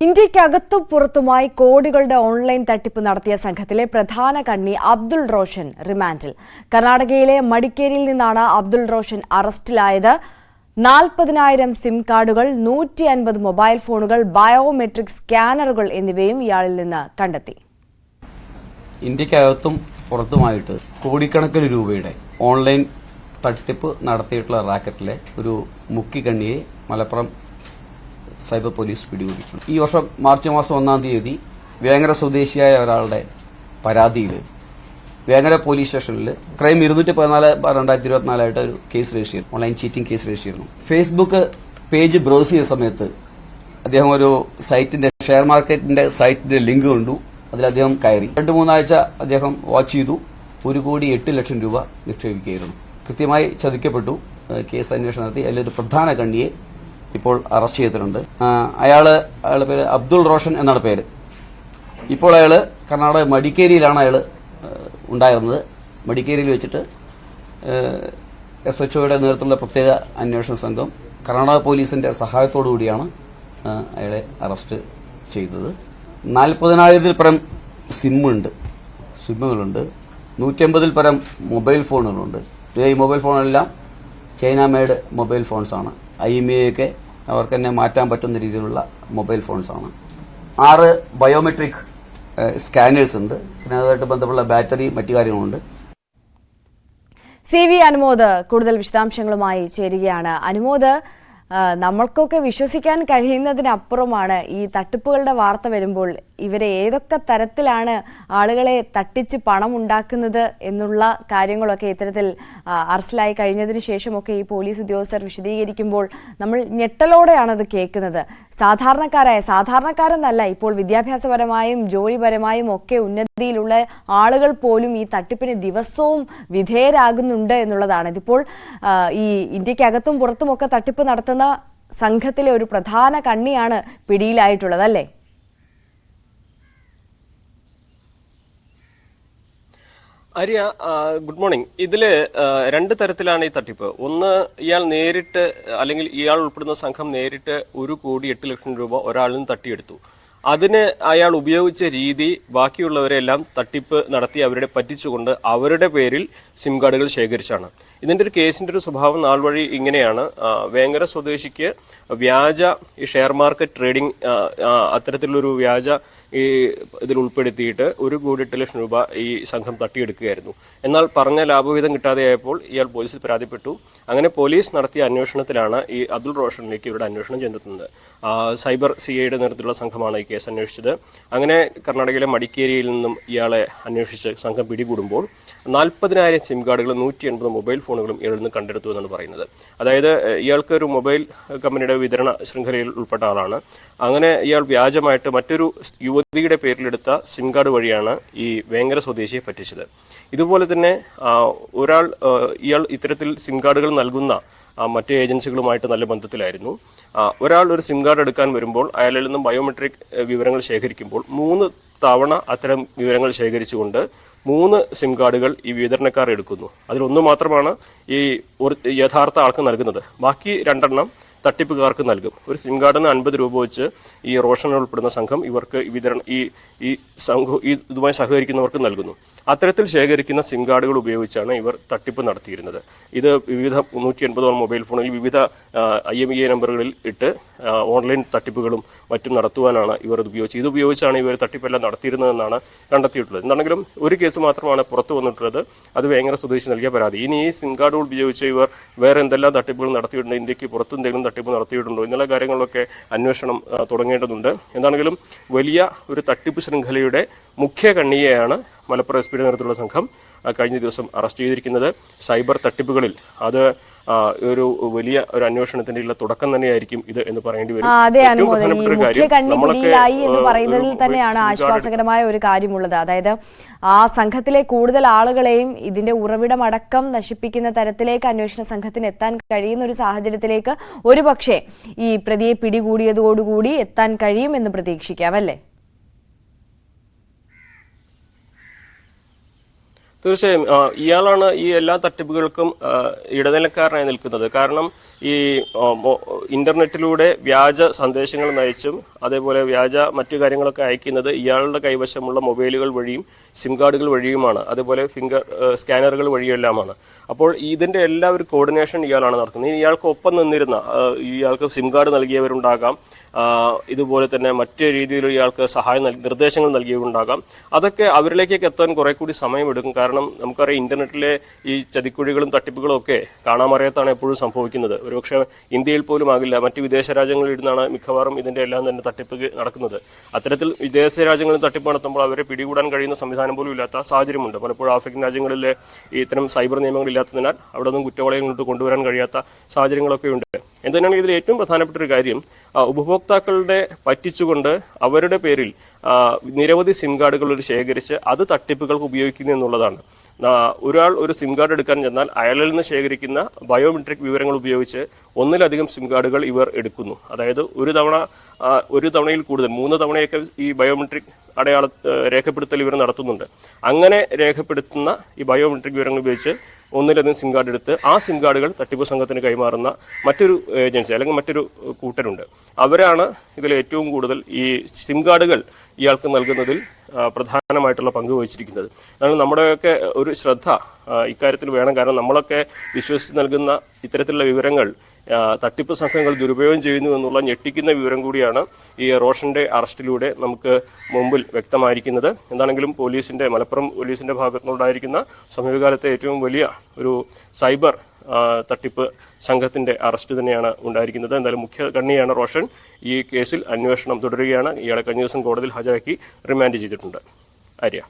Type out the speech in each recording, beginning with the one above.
ഇന്ത്യക്കകത്തും പുറത്തുമായി കോടികളുടെ ഓൺലൈൻ തട്ടിപ്പ് നടത്തിയ സംഘത്തിലെ പ്രധാന കണ്ണി അബ്ദുൾ റോഷൻ റിമാൻഡിൽ. കർണാടകയിലെ മടിക്കേരിയിൽ നിന്നാണ് അബ്ദുൾ റോഷൻ അറസ്റ്റിലായത്. 40,000 സിം കാർഡുകൾ, 150 മൊബൈൽ ഫോണുകൾ, ബയോമെട്രിക് സ്കാനറുകൾ എന്നിവയും ഇയാളിൽ നിന്ന് കണ്ടെത്തി. ഇന്ത്യക്കകത്തും പുറത്തുമായിട്ട് കോടിക്കണക്കിന് രൂപയുടെ ഓൺലൈൻ തട്ടിപ്പ് നടത്തിയിട്ടുള്ള റാക്കറ്റിലെ ഒരു മുക്കിക്കണ്ണിയെ മലപ്പുറം സൈബർ പോലീസ് പിടികൂടിയിട്ടുണ്ട്. ഈ വർഷം മാർച്ച് മാസം 1-ാം തീയതി വേങ്ങര സ്വദേശിയായ ഒരാളുടെ പരാതിയിൽ വേങ്ങര പോലീസ് സ്റ്റേഷനിൽ ക്രൈം 214/2024 ആയിട്ട് ഒരു കേസ് രജിസ്റ്റർ ചെയ്തു. ഓൺലൈൻ ചീറ്റിംഗ് കേസ് രജിസ്റ്റർ ചെയ്യുന്നു. ഫേസ്ബുക്ക് പേജ് ബ്രൗസ് ചെയ്ത സമയത്ത് അദ്ദേഹം ഒരു സൈറ്റിന്റെ ഷെയർ മാർക്കറ്റിന്റെ സൈറ്റിന്റെ ലിങ്ക് കണ്ടു. അതിൽ അദ്ദേഹം കയറി 2-3 ആഴ്ച അദ്ദേഹം വാച്ച് ചെയ്തു. 1,08,00,000 രൂപ നിക്ഷേപിക്കുകയായിരുന്നു. കൃത്യമായി ചതിക്കപ്പെട്ടു. കേസ് അന്വേഷണം നടത്തി അതിലൊരു പ്രധാന കണ്ണിയെ ഇപ്പോൾ അറസ്റ്റ് ചെയ്തിട്ടുണ്ട്. അയാളുടെ പേര് അബ്ദുൾ റോഷൻ എന്നാണ് പേര്. ഇപ്പോൾ അയാള് കർണാടക മടിക്കേരിയിലാണ് അയാൾ ഉണ്ടായിരുന്നത്. മടിക്കേരിയിൽ വെച്ചിട്ട് SHOയുടെ നേതൃത്വത്തിലുള്ള പ്രത്യേക അന്വേഷണ സംഘം കർണാടക പോലീസിന്റെ സഹായത്തോടുകൂടിയാണ് അയാളെ അറസ്റ്റ് ചെയ്തത്. 40,000-ൽ പരം സിമ്മുകളുണ്ട്. 150-ൽ പരം മൊബൈൽ ഫോണുകളുണ്ട്. ഈ മൊബൈൽ ഫോണെല്ലാം ചൈന മെയ്ഡ് മൊബൈൽ ഫോൺസാണ്. IMEI ഒക്കെ അവർക്ക് തന്നെ മാറ്റാൻ പറ്റുന്ന രീതിയിലുള്ള മൊബൈൽ ഫോൺസാണ്. 6 ബയോമെട്രിക് സ്കാനേഴ്സ് ഉണ്ട്. പിന്നെ അതുമായിട്ട് ബന്ധപ്പെട്ട ബാറ്ററി മറ്റു കാര്യങ്ങളുണ്ട്. CV അനുമോദ് കൂടുതൽ വിശദാംശങ്ങളുമായി ചേരുകയാണ്. അനുമോദ്, നമ്മൾക്കൊക്കെ വിശ്വസിക്കാൻ കഴിയുന്നതിനപ്പുറമാണ് ഈ തട്ടിപ്പുകളുടെ വാർത്ത വരുമ്പോൾ ഇവരെ ഏതൊക്കെ തരത്തിലാണ് ആളുകളെ തട്ടിച്ച് പണം ഉണ്ടാക്കുന്നത് എന്നുള്ള കാര്യങ്ങളൊക്കെ ഇത്തരത്തിൽ അറസ്റ്റിലായി കഴിഞ്ഞതിന് ശേഷമൊക്കെ ഈ പോലീസ് ഉദ്യോഗസ്ഥർ വിശദീകരിക്കുമ്പോൾ നമ്മൾ ഞെട്ടലോടെയാണത് കേൾക്കുന്നത്. സാധാരണക്കാരെന്നല്ല, ഇപ്പോൾ വിദ്യാഭ്യാസപരമായും ജോലിപരമായും ഒക്കെ ഉന്നതിയിലുള്ള ആളുകൾ പോലും ഈ തട്ടിപ്പിന് ദിവസവും വിധേയരാകുന്നുണ്ട് എന്നുള്ളതാണ്. ഇതിപ്പോൾ ഈ ഇന്ത്യക്കകത്തും പുറത്തുമൊക്കെ തട്ടിപ്പ് നടത്തുന്ന സംഘത്തിലെ ഒരു പ്രധാന കണ്ണിയാണ് പിടിയിലായിട്ടുള്ളത്, അല്ലേ? Arya, good morning. ഇതില് 2 തരത്തിലാണ് ഈ തട്ടിപ്പ്. ഒന്ന്, ഇയാൾ നേരിട്ട് അല്ലെങ്കിൽ ഇയാൾ ഉൾപ്പെടുന്ന സംഘം നേരിട്ട് 1,08,00,000 രൂപ ഒരാളിൽ നിന്ന് തട്ടിയെടുത്തു. അതിന് അയാൾ ഉപയോഗിച്ച രീതി ബാക്കിയുള്ളവരെല്ലാം തട്ടിപ്പ് നടത്തി അവരെ പറ്റിച്ചുകൊണ്ട് അവരുടെ പേരിൽ സിം കാർഡുകൾ ശേഖരിച്ചാണ്. ഇതിന്റെ ഒരു കേസിന്റെ ഒരു സ്വഭാവം നാൾ വഴി ഇങ്ങനെയാണ്. വേങ്ങര സ്വദേശിക്ക് വ്യാജ ഈ ഷെയർ മാർക്കറ്റ് ട്രേഡിംഗ് അത്തരത്തിലുള്ളൊരു വ്യാജ ഈ ഇതിൽ ഉൾപ്പെടുത്തിയിട്ട് 1,08,00,000 രൂപ ഈ സംഘം തട്ടിയെടുക്കുകയായിരുന്നു. എന്നാൽ പറഞ്ഞ ലാഭവിഹിതം കിട്ടാതെയായപ്പോൾ ഇയാൾ പോലീസിൽ പരാതിപ്പെട്ടു. അങ്ങനെ പോലീസ് നടത്തിയ അന്വേഷണത്തിലാണ് ഈ അബ്ദുൾ റോഷനിലേക്ക് ഇവരുടെ അന്വേഷണം ചെന്നെത്തുന്നത്. സൈബർ CIയുടെ നേതൃത്വത്തിലുള്ള സംഘമാണ് ഈ കേസ് അന്വേഷിച്ചത്. അങ്ങനെ കർണാടകയിലെ മടിക്കേരിയിൽ നിന്നും ഇയാളെ അന്വേഷിച്ച് സംഘം പിടികൂടുമ്പോൾ 40,000 സിം കാർഡുകളും 150 മൊബൈൽ ഫോണുകളും ഇയാളിൽ നിന്ന് കണ്ടെടുത്തു എന്നാണ് പറയുന്നത്. അതായത് ഇയാൾക്ക് ഒരു മൊബൈൽ കമ്പനിയുടെ വിതരണ ശൃംഖലയിൽ ഉൾപ്പെട്ട ആളാണ്. അങ്ങനെ ഇയാൾ വ്യാജമായിട്ട് മറ്റൊരു യുവതിയുടെ പേരിലെടുത്ത സിം കാർഡ് വഴിയാണ് ഈ വേങ്ങര സ്വദേശിയെ പറ്റിച്ചത്. ഇതുപോലെ തന്നെ ഇയാൾ ഇത്തരത്തിൽ സിം കാർഡുകൾ നൽകുന്ന മറ്റ് ഏജൻസികളുമായിട്ട് നല്ല ബന്ധത്തിലായിരുന്നു. ഒരാൾ ഒരു സിം കാർഡ് എടുക്കാൻ വരുമ്പോൾ അയാളിൽ നിന്നും ബയോമെട്രിക് വിവരങ്ങൾ ശേഖരിക്കുമ്പോൾ 3 തവണ അത്തരം വിവരങ്ങൾ ശേഖരിച്ചുകൊണ്ട് 3 സിം കാർഡുകൾ ഈ വിതരണക്കാർ എടുക്കുന്നു. അതിലൊന്ന് മാത്രമാണ് ഈ യഥാർത്ഥ ആൾക്ക് നൽകുന്നത്. ബാക്കി 2 തട്ടിപ്പുകാർക്ക് നൽകും. ഒരു സിം കാർഡിന് 50 രൂപ വെച്ച് ഈ റോഷൻ ഉൾപ്പെടുന്ന സംഘം ഇവർക്ക് ഇതുമായി സഹകരിക്കുന്നവർക്ക് നൽകുന്നു. അത്തരത്തിൽ ശേഖരിക്കുന്ന സിം കാർഡുകൾ ഉപയോഗിച്ചാണ് ഇവർ തട്ടിപ്പ് നടത്തിയിരുന്നത്. ഇത് വിവിധ 180 മൊബൈൽ ഫോണിൽ വിവിധ IMEI നമ്പറുകളിൽ ഇട്ട് ഓൺലൈൻ തട്ടിപ്പുകളും മറ്റും നടത്തുവാനാണ് ഇവർ ഇത് ഉപയോഗിച്ചാണ് ഇവർ തട്ടിപ്പെല്ലാം നടത്തിയിരുന്നതെന്നാണ് കണ്ടെത്തിയിട്ടുള്ളത്. എന്താണെങ്കിലും ഒരു കേസ് മാത്രമാണ് പുറത്തു വന്നിട്ടുള്ളത്. അത് വേങ്ങര സ്വദേശി നൽകിയ പരാതി. ഇനി ഈ സിം കാർഡുകൾ ഉപയോഗിച്ച് ഇവർ വേറെ എന്തെല്ലാം തട്ടിപ്പുകൾ നടത്തിയിട്ടുണ്ട്, ഇന്ത്യക്ക് പുറത്ത് എന്തെങ്കിലും തട്ടിപ്പ് നടത്തിയിട്ടുണ്ടോ എന്നുള്ള കാര്യങ്ങളിലൊക്കെ അന്വേഷണം തുടങ്ങേണ്ടതുണ്ട്. എന്താണെങ്കിലും വലിയ ഒരു തട്ടിപ്പ് ശൃംഖലയുടെ മുഖ്യ കണ്ണിയെയാണ് മലപ്പുറം SP-യുടെ നേതൃത്വത്തിലുള്ള സംഘം കഴിഞ്ഞ ദിവസം അറസ്റ്റ് ചെയ്തിരിക്കുന്നത്. സൈബർ തട്ടിപ്പുകളിൽ അത് ഒരു വലിയ ഒരു അന്വേഷണത്തിന്റെ തുടക്കം തന്നെയായിരിക്കും ഇത് എന്ന് പറയേണ്ടി വരും. എന്ന് പറയുന്നതിൽ തന്നെയാണ് ആശ്വാസകരമായ ഒരു കാര്യമുള്ളത്. അതായത് ആ സംഘത്തിലെ കൂടുതൽ ആളുകളെയും ഇതിന്റെ ഉറവിടമടക്കം നശിപ്പിക്കുന്ന തരത്തിലേക്ക് അന്വേഷണ സംഘത്തിന് എത്താൻ കഴിയുന്ന ഒരു സാഹചര്യത്തിലേക്ക് ഒരുപക്ഷെ ഈ പ്രതിയെ പിടികൂടിയതോടുകൂടി എത്താൻ കഴിയുമെന്ന് പ്രതീക്ഷിക്കാം, അല്ലേ? തീർച്ചയായും ഇയാളാണ് ഈ എല്ലാ തട്ടിപ്പുകൾക്കും ഇടനിലക്കാരനായി നിൽക്കുന്നത്. കാരണം ഈ ഇന്റർനെറ്റിലൂടെ വ്യാജ സന്ദേശങ്ങൾ നയിച്ചും അതേപോലെ വ്യാജ മറ്റു കാര്യങ്ങളൊക്കെ അയക്കുന്നത് ഇയാളുടെ കൈവശമുള്ള മൊബൈലുകൾ വഴിയും സിം കാർഡുകൾ വഴിയുമാണ്, അതേപോലെ ഫിംഗർ സ്കാനറുകൾ വഴിയെല്ലാമാണ്. അപ്പോൾ ഇതിന്റെ എല്ലാ ഒരു കോർഡിനേഷൻ ഇയാളാണ് നടത്തുന്നത്. ഇയാൾക്ക് ഒപ്പം നിന്നിരുന്ന ഇയാൾക്ക് സിം കാർഡ് നൽകിയവരുണ്ടാകാം, ഇതുപോലെ തന്നെ മറ്റു രീതിയിൽ ഇയാൾക്ക് നിർദ്ദേശങ്ങൾ നൽകിയവരുണ്ടാകാം. അതൊക്കെ അവരിലേക്കൊക്കെ എത്താൻ കുറെ കൂടി സമയമെടുക്കും. കാരണം നമുക്കറിയാം ഇന്റർനെറ്റിലെ ഈ ചതിക്കുഴികളും തട്ടിപ്പുകളും ഒക്കെ കാണാമറിയത്താണ് എപ്പോഴും സംഭവിക്കുന്നത്. ഒരുപക്ഷെ ഇന്ത്യയിൽ പോലും ആകില്ല, മറ്റ് വിദേശ രാജ്യങ്ങളിൽ ഇരുന്നാണ് മിക്കവാറും ഇതിന്റെ എല്ലാം തന്നെ തട്ടിപ്പ് നടക്കുന്നത്. അത്തരത്തിൽ വിദേശ രാജ്യങ്ങളിൽ തട്ടിപ്പ് നടത്തുമ്പോൾ അവരെ പിടികൂടാൻ കഴിയുന്ന സംവിധാനം പോലും ഇല്ലാത്ത സാഹചര്യമുണ്ട്. പലപ്പോഴും ആഫ്രിക്കൻ രാജ്യങ്ങളിലെ ഇത്തരം സൈബർ നിയമങ്ങൾ ഇല്ലാത്തതിനാൽ അവിടെ നിന്നും കുറ്റവാളികളോട്ട് കൊണ്ടുവരാൻ കഴിയാത്ത സാഹചര്യങ്ങളൊക്കെ ഉണ്ട്. എന്തിനാണ് ഇതിൽ ഏറ്റവും പ്രധാനപ്പെട്ട ഒരു കാര്യം, ഉപഭോക്താക്കളുടെ പറ്റിച്ചുകൊണ്ട് അവരുടെ പേരിൽ നിരവധി സിം കാർഡുകൾ ശേഖരിച്ച് അത് തട്ടിപ്പുകൾക്ക് ഉപയോഗിക്കുന്നു എന്നുള്ളതാണ്. ഒരാൾ ഒരു സിം കാർഡ് എടുക്കാൻ ചെന്നാൽ അയാളിൽ നിന്ന് ശേഖരിക്കുന്ന ബയോമെട്രിക് വിവരങ്ങൾ ഉപയോഗിച്ച് ഒന്നിലധികം സിം കാർഡുകൾ ഇവർ എടുക്കുന്നു. അതായത് ഒരു തവണയിൽ കൂടുതൽ 3 തവണയൊക്കെ ഈ ബയോമെട്രിക് രേഖപ്പെടുത്തൽ ഇവർ നടത്തുന്നുണ്ട്. അങ്ങനെ രേഖപ്പെടുത്തുന്ന ഈ ബയോമെട്രിക് വിവരങ്ങൾ ഉപയോഗിച്ച് ഒന്നിലധികം സിം കാർഡ് എടുത്ത് ആ സിം കാർഡുകൾ തട്ടിപ്പ് സംഘത്തിന് കൈമാറുന്ന മറ്റൊരു ഏജൻസി അല്ലെങ്കിൽ മറ്റൊരു കൂട്ടരുണ്ട്. അവരാണ് ഇതിൽ ഏറ്റവും കൂടുതൽ ഈ സിം കാർഡുകൾ ഇയാൾക്ക് നൽകുന്നതിൽ പ്രധാനമായിട്ടുള്ള പങ്ക് വഹിച്ചിരിക്കുന്നത്. അതാണ് നമ്മുടെയൊക്കെ ഒരു ശ്രദ്ധ ഇക്കാര്യത്തിൽ വേണം. കാരണം നമ്മളൊക്കെ വിശ്വസിച്ച് നൽകുന്ന ഇത്തരത്തിലുള്ള വിവരങ്ങൾ തട്ടിപ്പ് സംഘങ്ങൾ ദുരുപയോഗം ചെയ്യുന്നു എന്നുള്ള ഞെട്ടിക്കുന്ന വിവരം കൂടിയാണ് ഈ റോഷന്റെ അറസ്റ്റിലൂടെ നമുക്ക് മുമ്പിൽ വ്യക്തമായിരിക്കുന്നത്. എന്താണെങ്കിലും മലപ്പുറം പോലീസിന്റെ ഭാഗത്തുനിന്നുണ്ടായിരിക്കുന്ന സമീപകാലത്തെ ഏറ്റവും വലിയ ഒരു സൈബർ തട്ടിപ്പ് സംഘത്തിന്റെ അറസ്റ്റ് തന്നെയാണ് ഉണ്ടായിരിക്കുന്നത്. എന്തായാലും മുഖ്യ കണ്ണിയാണ് റോഷൻ. ഈ കേസിൽ അന്വേഷണം തുടരുകയാണ്. ഇയാളെ കഴിഞ്ഞ ദിവസം കോടതിയിൽ ഹാജരാക്കി റിമാൻഡ് ചെയ്തിട്ടുണ്ട്. ആര്യ.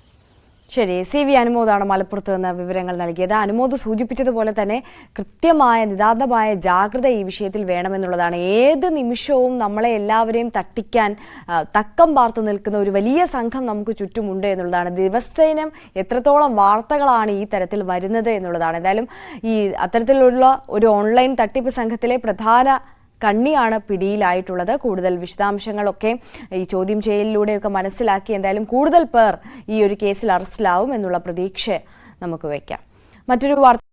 ശരി, CV അനുമോദാണ് മലപ്പുറത്ത് നിന്ന് വിവരങ്ങൾ നൽകിയത്. അനുമോദ് സൂചിപ്പിച്ചതുപോലെ തന്നെ കൃത്യമായ നിതാന്തമായ ജാഗ്രത ഈ വിഷയത്തിൽ വേണമെന്നുള്ളതാണ്. ഏത് നിമിഷവും നമ്മളെ എല്ലാവരെയും തട്ടിക്കാൻ തക്കം പാർത്ത് നിൽക്കുന്ന ഒരു വലിയ സംഘം നമുക്ക് ചുറ്റുമുണ്ട് എന്നുള്ളതാണ്. ദിവസേന എത്രത്തോളം വാർത്തകളാണ് ഈ തരത്തിൽ വരുന്നത് എന്നുള്ളതാണ്. എന്തായാലും ഈ അത്തരത്തിലുള്ള ഒരു ഓൺലൈൻ തട്ടിപ്പ് സംഘത്തിലെ പ്രധാന കണ്ണിയാണ് പിടിയിലായിട്ടുള്ളത്. കൂടുതൽ വിശദാംശങ്ങളൊക്കെ ഈ ചോദ്യം ചെയ്യലിലൂടെയൊക്കെ മനസ്സിലാക്കി എന്തായാലും കൂടുതൽ പേർ ഈ ഒരു കേസിൽ അറസ്റ്റിലാവും എന്നുള്ള പ്രതീക്ഷ നമുക്ക് വയ്ക്കാം. മറ്റൊരു വാർത്ത